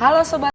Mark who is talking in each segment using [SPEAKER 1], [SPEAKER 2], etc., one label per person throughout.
[SPEAKER 1] Halo Sobat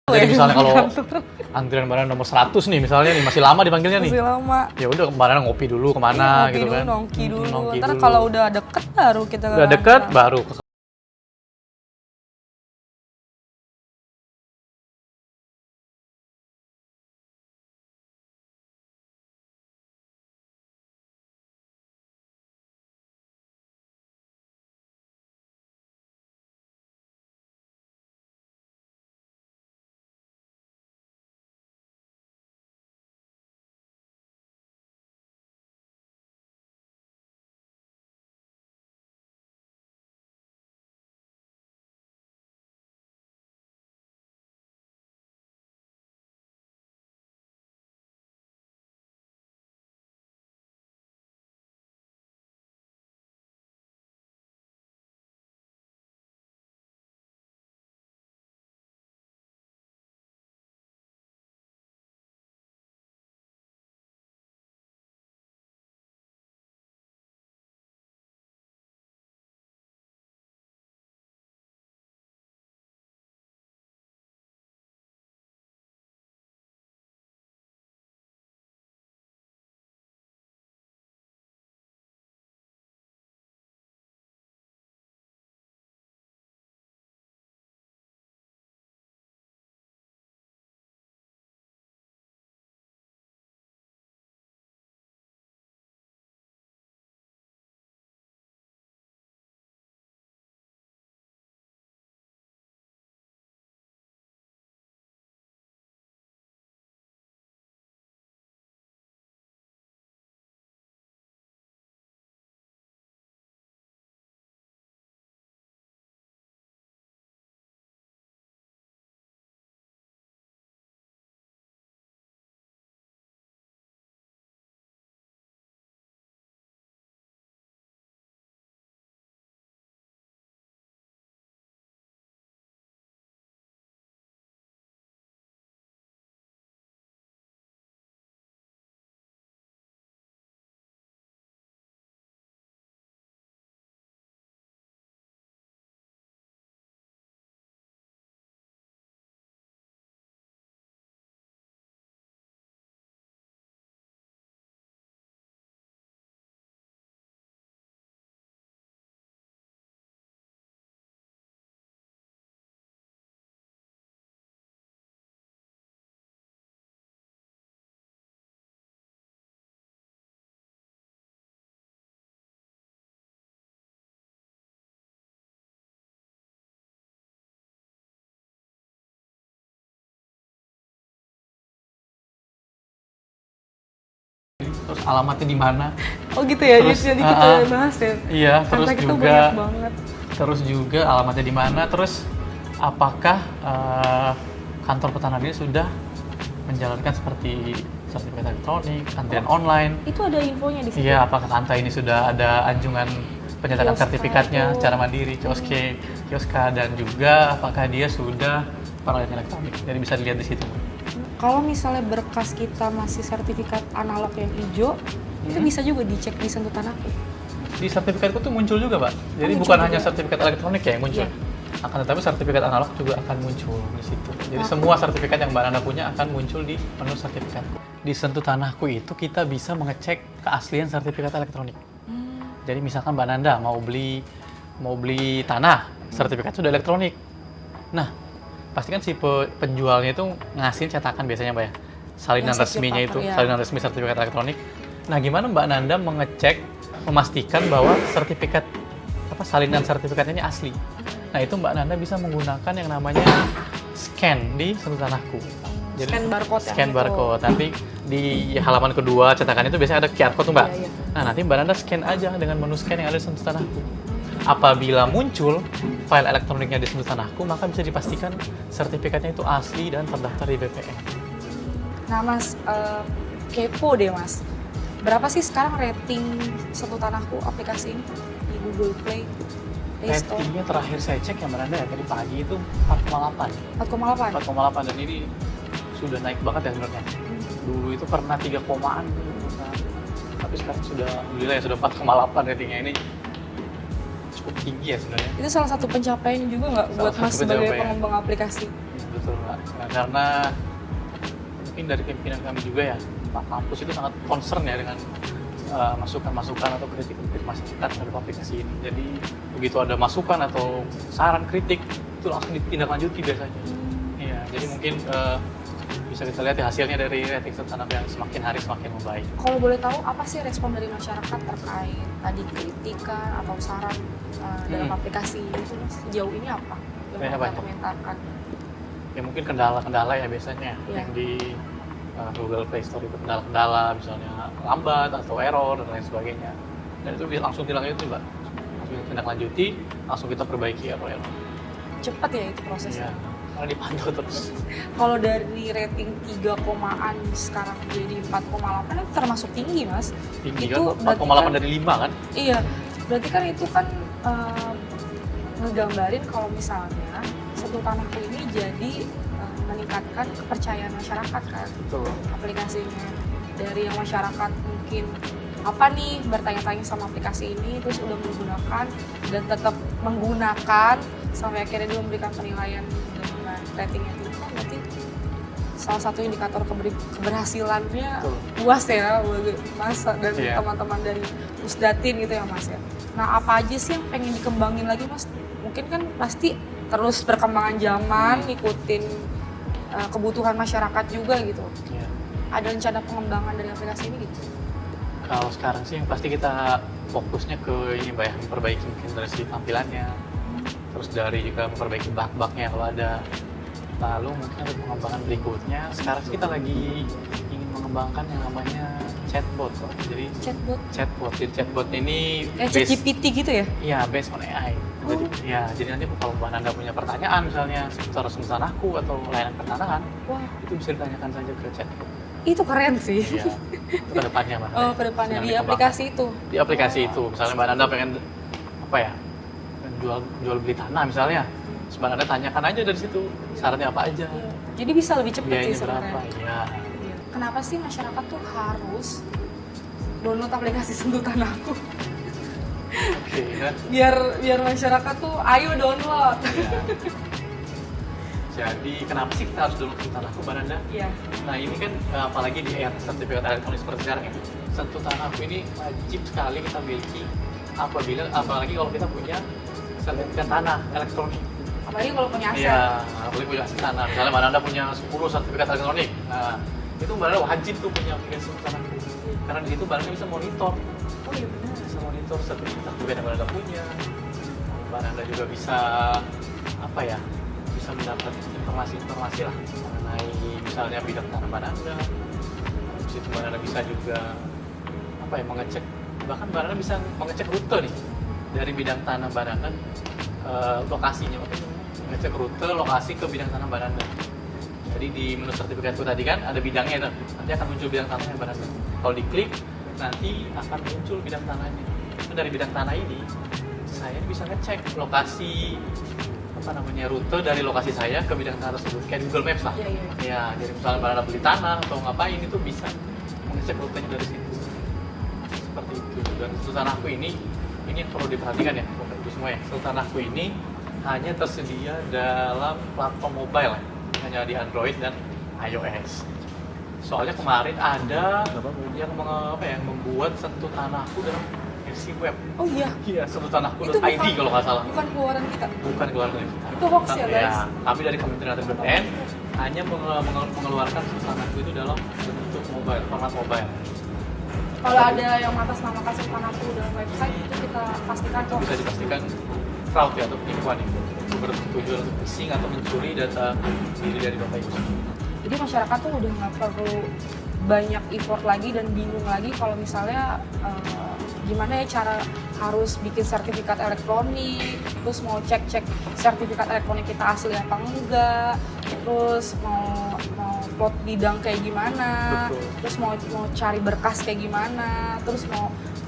[SPEAKER 1] Jadi misalnya kalau antrian Mbak Nanda nomor 100 nih misalnya nih, masih lama dipanggilnya nih.
[SPEAKER 2] Masih lama.
[SPEAKER 1] Ya udah Mbak Nanda ngopi dulu kemana
[SPEAKER 2] Ngopi
[SPEAKER 1] gitu
[SPEAKER 2] dulu,
[SPEAKER 1] kan.
[SPEAKER 2] nongki dulu.
[SPEAKER 1] Nongki
[SPEAKER 2] Ntar
[SPEAKER 1] dulu.
[SPEAKER 2] kalau udah deket baru kita
[SPEAKER 1] Udah deket baru ke terus alamatnya di mana.
[SPEAKER 2] Oh gitu ya,
[SPEAKER 1] Terus,
[SPEAKER 2] jadi kita bahas ya.
[SPEAKER 1] Iya, terus
[SPEAKER 2] Kontak itu
[SPEAKER 1] juga
[SPEAKER 2] banyak banget.
[SPEAKER 1] terus juga alamatnya di mana, terus apakah kantor Petanadi sudah menjalankan seperti sertifikat elektronik, antrian online.
[SPEAKER 2] Itu ada infonya di situ.
[SPEAKER 1] Iya, apakah Kanta ini sudah ada anjungan penyerahan
[SPEAKER 2] Kioska
[SPEAKER 1] sertifikatnya
[SPEAKER 2] itu.
[SPEAKER 1] secara mandiri, kioska, dan juga apakah dia sudah peralihan elektronik. Jadi bisa dilihat di situ.
[SPEAKER 2] Kalau misalnya berkas kita masih sertifikat analog yang hijau, itu bisa juga dicek di Sentuh Tanahku.
[SPEAKER 1] Di sertifikatku tuh muncul juga, Pak. Jadi
[SPEAKER 2] muncul
[SPEAKER 1] bukan
[SPEAKER 2] juga.
[SPEAKER 1] hanya sertifikat elektronik ya yang muncul.
[SPEAKER 2] Iya.
[SPEAKER 1] Akan tetapi sertifikat analog juga akan muncul di situ. Jadi semua sertifikat yang Mbak Nanda punya akan muncul di menu sertifikat. Di Sentuh Tanahku itu kita bisa mengecek keaslian sertifikat elektronik. Jadi misalkan Mbak Nanda mau beli tanah, sertifikat sudah elektronik. Nah, pastikan si penjualnya itu ngasih cetakan biasanya, Mbak ya. Salinan
[SPEAKER 2] Yang
[SPEAKER 1] resminya itu,
[SPEAKER 2] ya.
[SPEAKER 1] salinan resmi sertifikat elektronik. Nah, gimana Mbak Nanda mengecek, memastikan bahwa salinan sertifikatnya ini asli? Nah, itu Mbak Nanda bisa menggunakan yang namanya scan di Sentuh Tanahku. Jadi,
[SPEAKER 2] Scan barcode ya,
[SPEAKER 1] scan
[SPEAKER 2] gitu.
[SPEAKER 1] barcode. Nanti di halaman kedua cetakan itu biasanya ada QR code tuh, Mbak.
[SPEAKER 2] Iya, iya.
[SPEAKER 1] Nah, nanti Mbak Nanda scan aja dengan menu scan yang ada di Sentuh Tanahku. Apabila muncul file elektroniknya di Sentuh Tanahku, maka bisa dipastikan sertifikatnya itu asli dan terdaftar di BPN.
[SPEAKER 2] Nah Mas, kepo deh Mas. Berapa sih sekarang rating Sentuh Tanahku aplikasi ini di Google Play Store?
[SPEAKER 1] Ratingnya terakhir saya cek yang Mbak Nanda ya, tadi pagi itu 4,8.
[SPEAKER 2] 4,8?
[SPEAKER 1] 4,8 dan ini sudah naik banget ya sebenarnya. Dulu itu pernah 3 komaan, tapi sekarang sudah, alhamdulillah ya sudah 4,8 ratingnya. Ini cukup tinggi ya sebenarnya.
[SPEAKER 2] Itu salah satu pencapaian juga nggak
[SPEAKER 1] Salah
[SPEAKER 2] buat
[SPEAKER 1] satu
[SPEAKER 2] Mas sebagai
[SPEAKER 1] pencapaian.
[SPEAKER 2] pengembang aplikasi?
[SPEAKER 1] betul Mbak. Nah, karena mungkin dari pimpinan kami juga ya, Pak Kampus itu sangat concern ya dengan masukan-masukan atau kritik-kritik masyarakat terhadap aplikasi ini. Jadi begitu ada masukan atau saran kritik itu langsung ditindaklanjuti biasanya. Iya, jadi mungkin bisa kita lihat ya hasilnya dari rating sentuhan anak yang semakin hari semakin membaik.
[SPEAKER 2] Kalau boleh tahu apa sih respon dari masyarakat terkait tadi kritikan atau saran dalam aplikasi itu sejauh ini apa yang mereka komentarkan?
[SPEAKER 1] Ya mungkin kendala-kendala ya biasanya yang di Google Play Store itu kendala-kendala misalnya lambat atau error dan lain sebagainya. Dan itu bisa langsung ditindaklanjuti Mbak. Langsung ditindaklanjuti, langsung kita perbaiki error-error.
[SPEAKER 2] Cepat ya itu prosesnya?
[SPEAKER 1] Iya, karena dipantau terus.
[SPEAKER 2] Kalau dari rating 3 komaan sekarang jadi 4,8 itu termasuk tinggi Mas.
[SPEAKER 1] Tinggi
[SPEAKER 2] itu
[SPEAKER 1] kan, 4,8 dari 5 kan?
[SPEAKER 2] Iya, berarti kan itu kan ngegambarin kalau misalnya Sentuh Tanahku ini jadi meningkatkan kepercayaan masyarakat kan.
[SPEAKER 1] Betul.
[SPEAKER 2] Aplikasinya. Dari yang masyarakat mungkin apa nih bertanya-tanya sama aplikasi ini terus udah menggunakan dan tetap menggunakan sampai akhirnya dia memberikan penilaian dengan ratingnya tinggi kan berarti salah satu indikator keberhasilannya luas ya Mas dan teman-teman dari Pusdatin gitu ya Mas ya. Nah apa aja sih yang pengen dikembangin lagi Mas? Mungkin kan pasti terus perkembangan zaman ngikutin kebutuhan masyarakat juga gitu.
[SPEAKER 1] Iya.
[SPEAKER 2] Ada rencana pengembangan dari aplikasi ini gitu?
[SPEAKER 1] Kalau sekarang sih yang pasti kita fokusnya ke ini Mbak ya, memperbaiki mungkin dari segi tampilannya, terus dari juga memperbaiki bug-bugnya kalau ada. Lalu mungkin ada pengembangan berikutnya, sekarang sih kita lagi ingin mengembangkan yang namanya chatbot. Jadi jadi chatbot ini
[SPEAKER 2] ChatGPT gitu ya?
[SPEAKER 1] Iya, based on AI. Jadi nanti kalau Mbak Nanda punya pertanyaan misalnya seputar Sentuh Tanahku atau layanan pertanahan, itu bisa ditanyakan saja ke chatbot.
[SPEAKER 2] Itu keren sih.
[SPEAKER 1] Iya, itu ke depannya Mbak.
[SPEAKER 2] Oh, ke depannya di aplikasi itu?
[SPEAKER 1] Di aplikasi itu, misalnya Mbak Nanda pengen jual beli tanah misalnya, Mbak Nanda tanyakan aja dari situ, syaratnya apa aja.
[SPEAKER 2] Iya. Jadi bisa lebih cepat sih sebenarnya.
[SPEAKER 1] Berapa? Iya.
[SPEAKER 2] Kenapa sih masyarakat tuh harus download aplikasi Sentuh Tanahku?
[SPEAKER 1] Oke, ya.
[SPEAKER 2] Biar masyarakat tuh ayo download.
[SPEAKER 1] Ya. Jadi kenapa sih kita harus download Sentuh Tanahku, Mbak Nanda?
[SPEAKER 2] Iya.
[SPEAKER 1] Nah ini kan apalagi di era sertifikat elektronik seperti sekarang ini, Sentuh Tanahku ini wajib sekali kita miliki apalagi kalau kita punya sertifikat tanah elektronik.
[SPEAKER 2] Apalagi kalau punya aset.
[SPEAKER 1] Iya, apalagi punya aset tanah. Misalnya Mbak Nanda punya 10 sertifikat elektronik. Nah, itu Mbak Nanda wajib tuh punya aplikasi Sentuh Tanahku. Karena di situ Mbak Nanda bisa monitor.
[SPEAKER 2] Oh iya benar.
[SPEAKER 1] Bisa monitor sertifikat yang Mbak Nanda punya. Mbak Nanda juga bisa bisa mendapat informasi lah mengenai misalnya bidang tanah Mbak Nanda. Di situ Mbak Nanda bisa juga mengecek, bahkan Mbak Nanda bisa mengecek rute nih dari bidang tanah Mbak Nanda, lokasinya, ngecek rute lokasi ke bidang tanah Mbak Nanda. Jadi di menu sertifikatku tadi kan ada bidangnya tuh, nanti akan muncul bidang tanahnya Mbak Nanda. Kalau diklik nanti akan muncul bidang tanahnya. Nah, dari bidang tanah ini saya bisa ngecek lokasi rute dari lokasi saya ke bidang tanah tersebut, kayak Google Maps lah. Ya, jadi misalnya Mbak Nanda beli tanah atau ngapain itu bisa mengecek rutenya dari situ. Seperti itu. Dan Sentuh Tanahku ini yang perlu diperhatikan ya, Bapak Ibu semua ya. Sentuh Tanahku ini hanya tersedia dalam platform mobile ya, hanya di Android dan iOS. Soalnya kemarin ada yang membuat Sentuh Tanahku dalam versi web.
[SPEAKER 2] Oh iya?
[SPEAKER 1] Iya, sentuhtanahku.id kalau nggak salah.
[SPEAKER 2] Bukan keluaran kita? Bukan
[SPEAKER 1] keluaran kita.
[SPEAKER 2] Itu hoax ya guys?
[SPEAKER 1] Ya, kami dari Kementerian BPN hanya mengeluarkan Sentuh Tanahku itu dalam bentuk mobile, format mobile.
[SPEAKER 2] Kalau ada yang mengatasnamakan Sentuh Tanahku dalam website itu kita pastikan
[SPEAKER 1] itu bisa dipastikan fraud ya, atau penipuan itu bertujuan untuk phishing atau mencuri data diri dari Bapak Ibu.
[SPEAKER 2] Jadi masyarakat tuh udah nggak perlu banyak effort lagi dan bingung lagi kalau misalnya gimana ya cara harus bikin sertifikat elektronik, terus mau cek sertifikat elektronik kita asli apa enggak, terus mau plot bidang kayak gimana, terus mau cari berkas kayak gimana, terus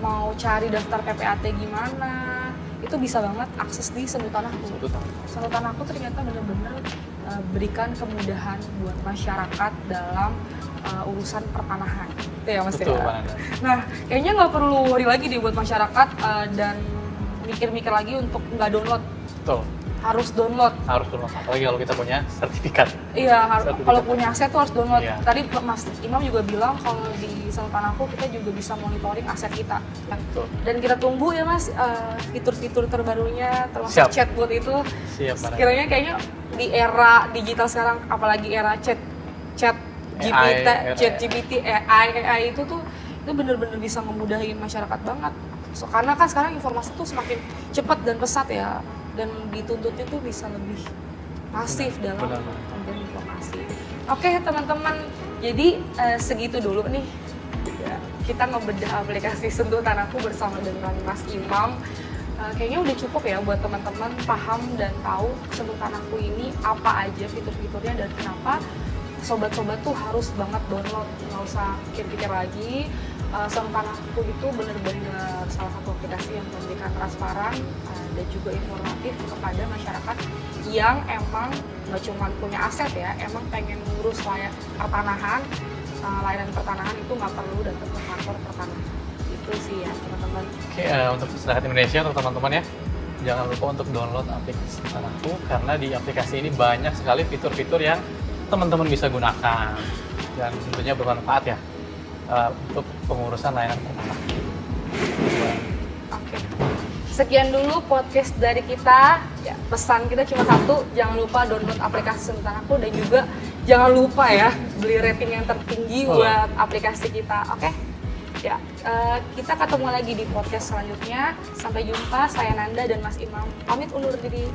[SPEAKER 2] mau cari daftar PPAT gimana, itu bisa banget akses di Sentuh Tanahku. Sentuh Tanahku ternyata benar-benar berikan kemudahan buat masyarakat dalam urusan pertanahan, itu ya Mas.
[SPEAKER 1] Betul,
[SPEAKER 2] ya. Nah, kayaknya nggak perlu worry lagi deh buat masyarakat dan mikir-mikir lagi untuk nggak download.
[SPEAKER 1] Betul.
[SPEAKER 2] harus download.
[SPEAKER 1] Harus download, apalagi kalau kita punya sertifikat.
[SPEAKER 2] Iya,
[SPEAKER 1] Sertifikat.
[SPEAKER 2] kalau punya aset tuh harus download.
[SPEAKER 1] Iya.
[SPEAKER 2] Tadi Mas Imam juga bilang kalau di Sultan Aku kita juga bisa monitoring aset kita.
[SPEAKER 1] Betul.
[SPEAKER 2] Dan kita tunggu ya Mas fitur-fitur terbarunya termasuk
[SPEAKER 1] Siap.
[SPEAKER 2] chatbot itu.
[SPEAKER 1] Siap, Mbak.
[SPEAKER 2] Sekiranya kayaknya di era digital sekarang, apalagi era chat GPT, AI itu tuh itu bener-bener bisa memudahin masyarakat banget. Karena kan sekarang informasi tuh semakin cepat dan pesat ya, dan dituntutnya tuh bisa lebih masif dalam pemberian informasi. Oke teman-teman, jadi segitu dulu nih ya, kita ngebedah aplikasi Sentuh Tanahku bersama dengan Mas Imam. Kayaknya udah cukup ya buat teman-teman paham dan tahu Sentuh Tanahku ini apa aja fitur-fiturnya dan kenapa sobat-sobat tuh harus banget download, nggak usah pikir-pikir lagi. Sentuh Tanahku itu benar-benar salah satu aplikasi yang memberikan transparan dan juga informatif kepada masyarakat yang emang nggak cuma punya aset ya, emang pengen ngurus pertanahan, layanan pertanahan itu nggak perlu datang ke kantor pertanahan. Itu sih ya teman-teman.
[SPEAKER 1] Oke, untuk masyarakat Indonesia, untuk teman-teman ya, jangan lupa untuk download aplikasi Sentuh Tanahku, karena di aplikasi ini banyak sekali fitur-fitur yang teman-teman bisa gunakan dan tentunya bermanfaat ya untuk pengurusan layanan pertanahan.
[SPEAKER 2] Oke. Sekian dulu podcast dari kita. Ya, pesan kita cuma satu, jangan lupa download aplikasi Sentuh Tanahku dan juga jangan lupa ya beli rating yang tertinggi buat aplikasi kita. Oke? Ya, kita ketemu lagi di podcast selanjutnya. Sampai jumpa, saya Nanda dan Mas Imam. Pamit undur diri.